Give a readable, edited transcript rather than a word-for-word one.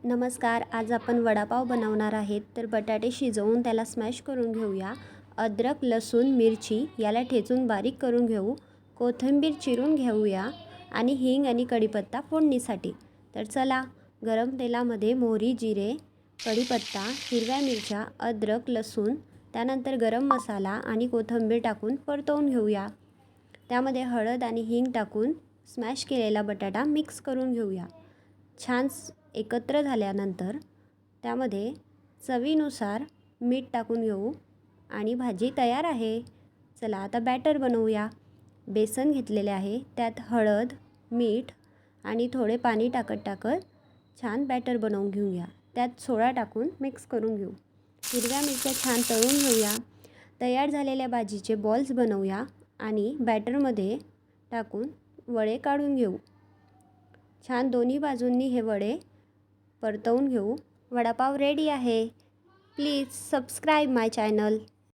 नमस्कार. आज आपण वडापाव बनवणार आहेत. तर बटाटे शिजवून त्याला स्मॅश करून घेऊया. अद्रक, लसूण, मिरची याला ठेचून बारीक करून घेऊ. कोथिंबीर चिरून घेऊया आणि हिंग आणि कढीपत्ता फोडणीसाठी. तर चला, गरम तेलामध्ये मोहरी, जिरे, कढीपत्ता, हिरव्या मिरच्या, अद्रक, लसूण, त्यानंतर गरम मसाला आणि कोथिंबीर टाकून परतवून घेऊया. त्यामध्ये हळद आणि हिंग टाकून स्मॅश केलेला बटाटा मिक्स करून घेऊया. छान एकत्र झाल्यानंतर त्यामध्ये चवीनुसार मीठ टाकून घेऊ आणि भाजी तयार आहे. चला आता बॅटर बनवूया. बेसन घेतलेले आहे, त्यात हळद, मीठ आणि थोडे पाणी टाकत छान बॅटर बनवून घेऊया. त्यात सोडा टाकून मिक्स करून घेऊ. हिरव्या मिरच्या छान तळून घेऊया. तयार झालेल्या भाजीचे बॉल्स बनवूया आणि बॅटरमध्ये टाकून वडे काढून घेऊ. छान दोन्ही बाजूंनी हे वडे परतवून घेऊ. वडापाव रेडी आहे. Please subscribe my channel.